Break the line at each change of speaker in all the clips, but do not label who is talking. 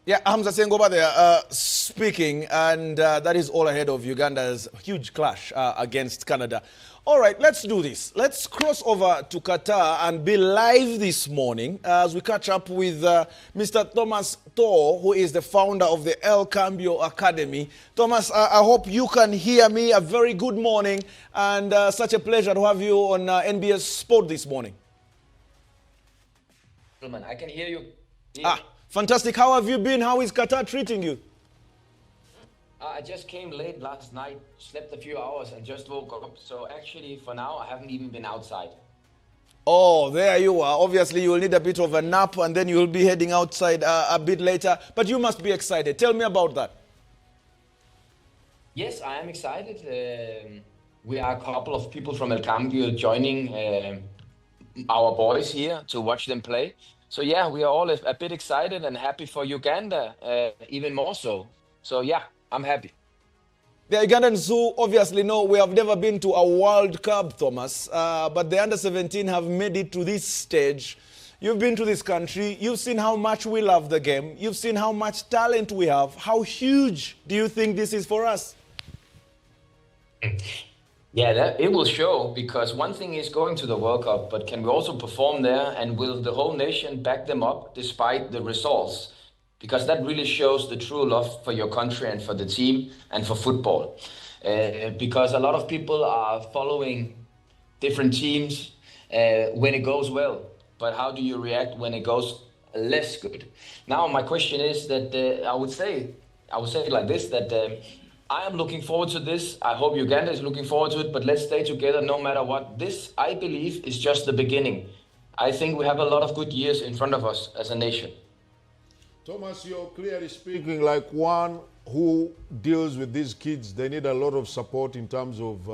Yeah, Hamza Sengoba there speaking, and that is all ahead of Uganda's huge clash against Canada. All right, let's do this. Let's cross over to Qatar and be live this morning as we catch up with Mr. Thomas Thor, who is the founder of the Cambio Academy. Thomas, I hope you can hear me. A very good morning, and such a pleasure to have you on NBS Sport this morning.
I can hear you.
Fantastic. How have you been? How is Qatar treating you?
I just came late last night, slept a few hours and just woke up. So actually for now, I haven't even been outside.
Oh, there you are. Obviously, you will need a bit of a nap and then you'll be heading outside a bit later. But you must be excited. Tell me about that.
Yes, I am excited. We are a couple of people from El Cambio joining our boys here to watch them play. So yeah, we are all a bit excited and happy for Uganda, even more so. So yeah, I'm happy.
The Ugandans who obviously know we have never been to a World Cup, Thomas, but the under-17 have made it to this stage. You've been to this country. You've seen how much we love the game. You've seen how much talent we have. How huge do you think this is for us?
Yeah, it will show, because one thing is going to the World Cup, but can we also perform there, and will the whole nation back them up despite the results? Because that really shows the true love for your country and for the team and for football. Because a lot of people are following different teams when it goes well, but how do you react when it goes less good? Now, my question is that I would say it like this, that I am looking forward to this. I hope Uganda is looking forward to it, but let's stay together no matter what. This, I believe, is just the beginning. I think we have a lot of good years in front of us as a nation.
Thomas, you're clearly speaking like one who deals with these kids. They need a lot of support in terms of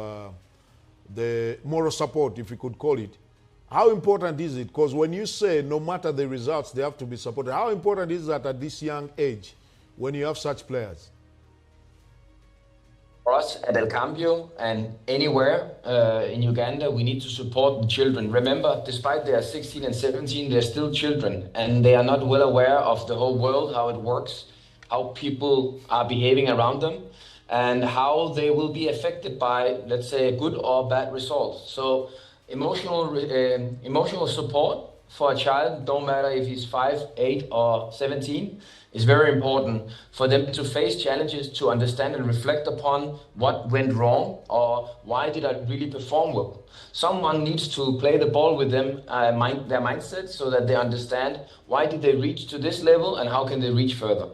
the moral support, if you could call it. How important is it? Because when you say no matter the results, they have to be supported. How important is that at this young age when you have such players?
For us at El Cambio and anywhere in Uganda, we need to support the children. Remember, despite they are 16 and 17, they're still children, and they are not well aware of the whole world, how it works, how people are behaving around them, and how they will be affected by, let's say, a good or bad result. So emotional support for a child, don't matter if he's 5, 8 or 17, is very important for them to face challenges, to understand and reflect upon what went wrong or why did I really perform well. Someone needs to play the ball with them, their mindset, so that they understand why did they reach to this level and how can they reach further.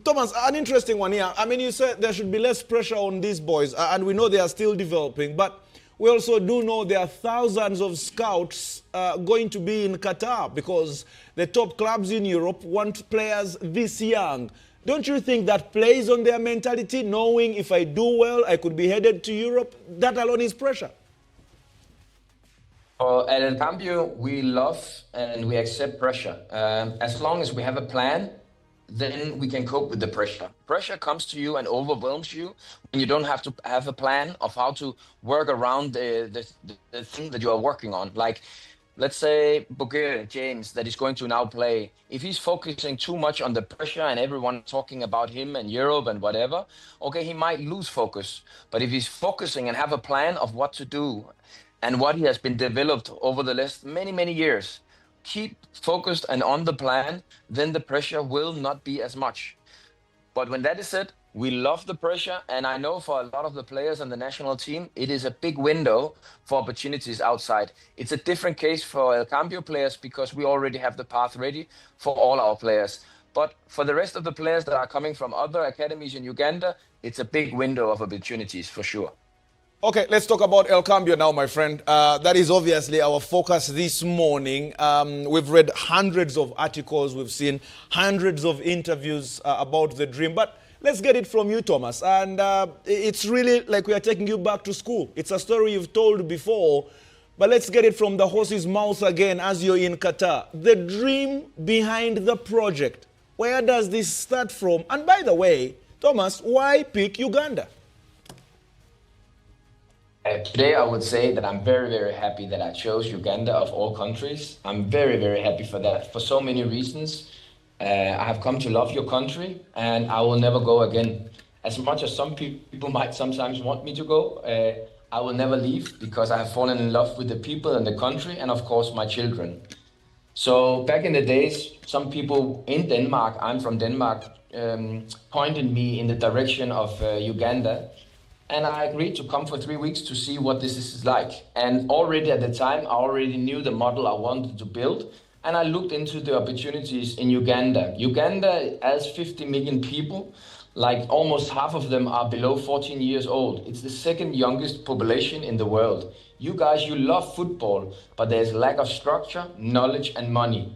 Thomas, an interesting one here. I mean, you said there should be less pressure on these boys, and we know they are still developing, but we also do know there are thousands of scouts going to be in Qatar because the top clubs in Europe want players this young. Don't you think that plays on their mentality, knowing if I do well, I could be headed to Europe? That alone is pressure.
At El Cambio, we love and we accept pressure. As long as we have a plan, then we can cope with the pressure. Pressure comes to you and overwhelms you when you don't have to have a plan of how to work around the thing that you are working on. Like, let's say Bugir James that is going to now play. If he's focusing too much on the pressure and everyone talking about him and Europe and whatever, okay, he might lose focus. But if he's focusing and have a plan of what to do and what he has been developed over the last many years, keep focused and on the plan, then the pressure will not be as much. But when that is said, we love the pressure, and I know for a lot of the players on the national team, it is a big window for opportunities outside. It's a different case for El Cambio players because we already have the path ready for all our players. But for the rest of the players that are coming from other academies in Uganda, it's a big window of opportunities for sure.
Okay, let's talk about El Cambio now, my friend. That is obviously our focus this morning. We've read hundreds of articles. We've seen hundreds of interviews about the dream. But let's get it from you, Thomas. And it's really like we are taking you back to school. It's a story you've told before. But let's get it from the horse's mouth again as you're in Qatar. The dream behind the project. Where does this start from? And by the way, Thomas, why pick Uganda?
Today, I would say that I'm very happy that I chose Uganda of all countries. I'm very happy for that, for so many reasons. I have come to love your country, and I will never go again. As much as some people might sometimes want me to go, I will never leave because I have fallen in love with the people and the country, and of course my children. So back in the days, some people in Denmark, I'm from Denmark, pointed me in the direction of Uganda. And I agreed to come for 3 weeks to see what this is like. And already at the time, I already knew the model I wanted to build. And I looked into the opportunities in Uganda. Uganda has 50 million people, like almost half of them are below 14 years old. It's the second youngest population in the world. You guys, you love football, but there's lack of structure, knowledge, and money.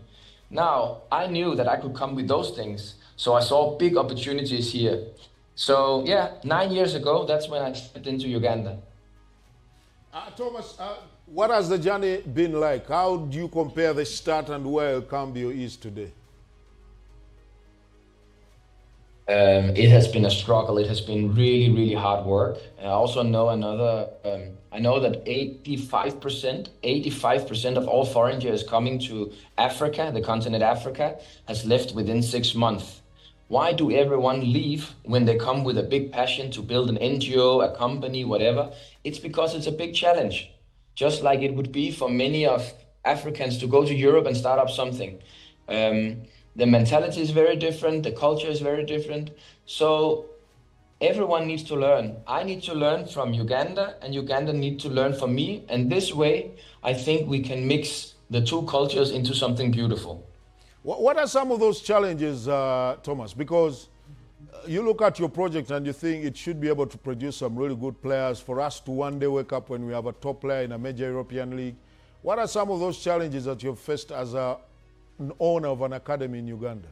Now, I knew that I could come with those things, so I saw big opportunities here. So yeah, 9 years ago, that's when I stepped into Uganda.
Thomas, what has the journey been like? How do you compare the start and where Cambio is today?
It has been a struggle. It has been really, really hard work. I also know I know that 85% of all foreigners coming to Africa, the continent Africa, has left within 6 months. Why do everyone leave when they come with a big passion to build an NGO, a company, whatever? It's because it's a big challenge. Just like it would be for many of Africans to go to Europe and start up something. The mentality is very different, the culture is very different. So everyone needs to learn. I need to learn from Uganda, and Uganda need to learn from me. And this way, I think we can mix the two cultures into something beautiful.
What are some of those challenges, Thomas? Because you look at your project and you think it should be able to produce some really good players for us to one day wake up when we have a top player in a major European league. What are some of those challenges that you've faced as an owner of an academy in Uganda?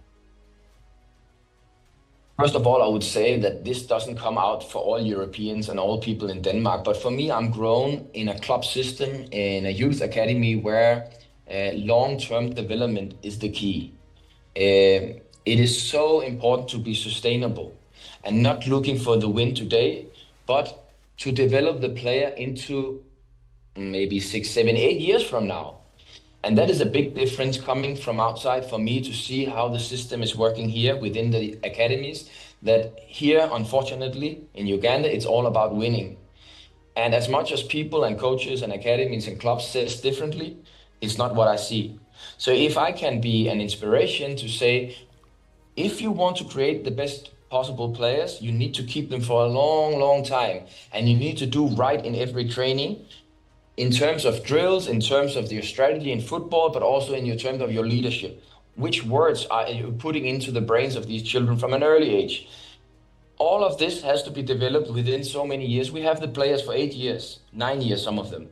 First of all, I would say that this doesn't come out for all Europeans and all people in Denmark. But for me, I'm grown in a club system, in a youth academy where long-term development is the key. It is so important to be sustainable and not looking for the win today, but to develop the player into maybe 6, 7, 8 years from now. And that is a big difference coming from outside for me to see how the system is working here within the academies, that here, unfortunately, in Uganda, it's all about winning. And as much as people and coaches and academies and clubs says differently, it's not what I see. So if I can be an inspiration to say, if you want to create the best possible players, you need to keep them for a long, long time. And you need to do right in every training, in terms of drills, in terms of your strategy in football, but also in your terms of your leadership. Which words are you putting into the brains of these children from an early age? All of this has to be developed within so many years. We have the players for 8 years, 9 years, some of them.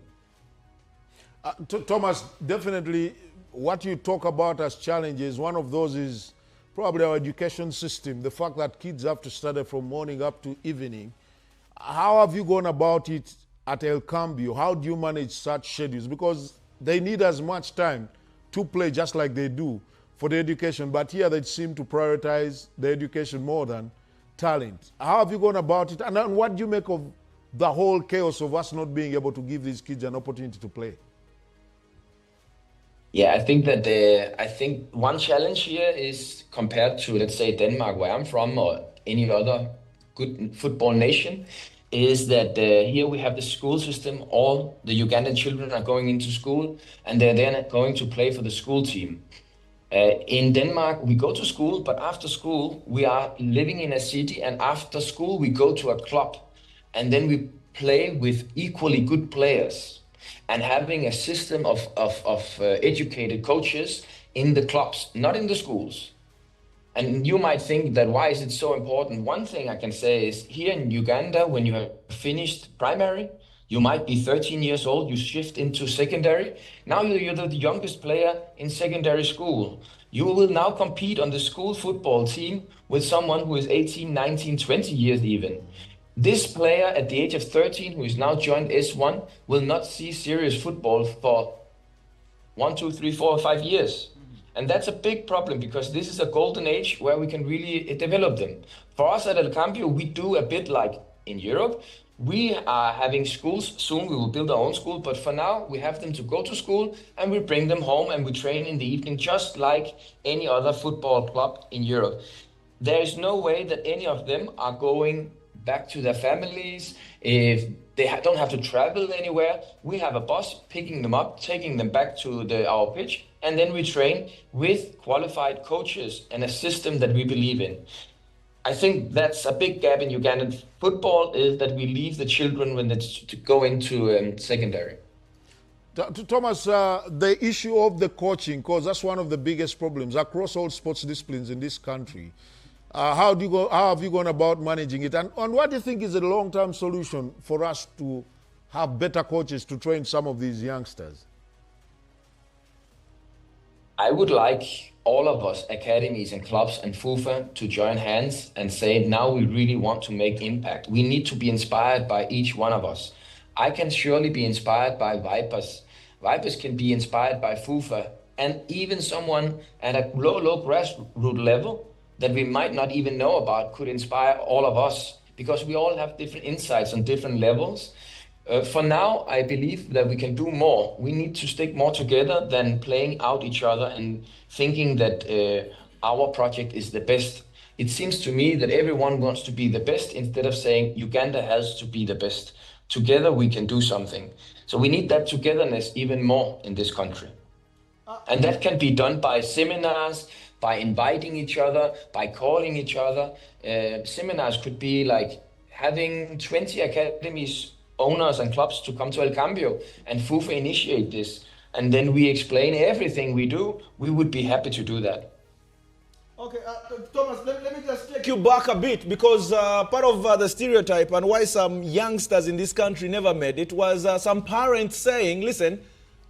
Thomas, definitely what you talk about as challenges, one of those is probably our education system, the fact that kids have to study from morning up to evening. How have you gone about it at El Cambio? How do you manage such schedules? Because they need as much time to play just like they do for the education, but here they seem to prioritize the education more than talent. How have you gone about it? And then what do you make of the whole chaos of us not being able to give these kids an opportunity to play?
Yeah, I think that one challenge here is compared to, let's say, Denmark, where I'm from, or any other good football nation, is that here we have the school system. All the Ugandan children are going into school, and they're then going to play for the school team. In Denmark, we go to school, but after school, we are living in a city, and after school, we go to a club, and then we play with equally good players. And having a system of educated coaches in the clubs, not in the schools. And you might think that why is it so important? One thing I can say is here in Uganda, when you have finished primary, you might be 13 years old, you shift into secondary. Now you're the youngest player in secondary school. You will now compete on the school football team with someone who is 18, 19, 20 years even. This player at the age of 13, who is now joined S1, will not see serious football for 1, 2, 3, 4, 5 years. And that's a big problem because this is a golden age where we can really develop them. For us at El Cambio, we do a bit like in Europe. We are having schools. Soon we will build our own school, but for now we have them to go to school and we bring them home and we train in the evening just like any other football club in Europe. There is no way that any of them are going back to their families. If they don't have to travel anywhere, we have a bus picking them up, taking them back to our pitch, and then we train with qualified coaches and a system that we believe in. I think that's a big gap in Ugandan football, is that we leave the children when they go into secondary.
Thomas, the issue of the coaching, because that's one of the biggest problems across all sports disciplines in this country. How have you gone about managing it? And what do you think is a long-term solution for us to have better coaches to train some of these youngsters?
I would like all of us, academies and clubs and FIFA, to join hands and say, now we really want to make impact. We need to be inspired by each one of us. I can surely be inspired by Vipers. Vipers can be inspired by FIFA, and even someone at a low grassroots level that we might not even know about could inspire all of us, because we all have different insights on different levels. For now, I believe that we can do more. We need to stick more together than playing out each other and thinking that our project is the best. It seems to me that everyone wants to be the best instead of saying Uganda has to be the best. Together we can do something. So we need that togetherness even more in this country. And that can be done by seminars, by inviting each other, by calling each other. Seminars could be like having 20 academies, owners and clubs to come to El Cambio, and FIFA initiate this. And then we explain everything we do. We would be happy to do that.
Okay, Thomas, let me just take you back a bit, because part of the stereotype and why some youngsters in this country never made it was some parents saying, listen,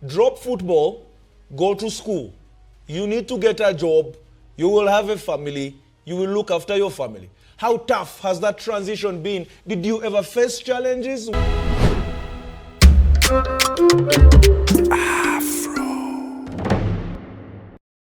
drop football, go to school. You need to get a job. You will have a family. You will look after your family. How tough has that transition been? Did you ever face challenges?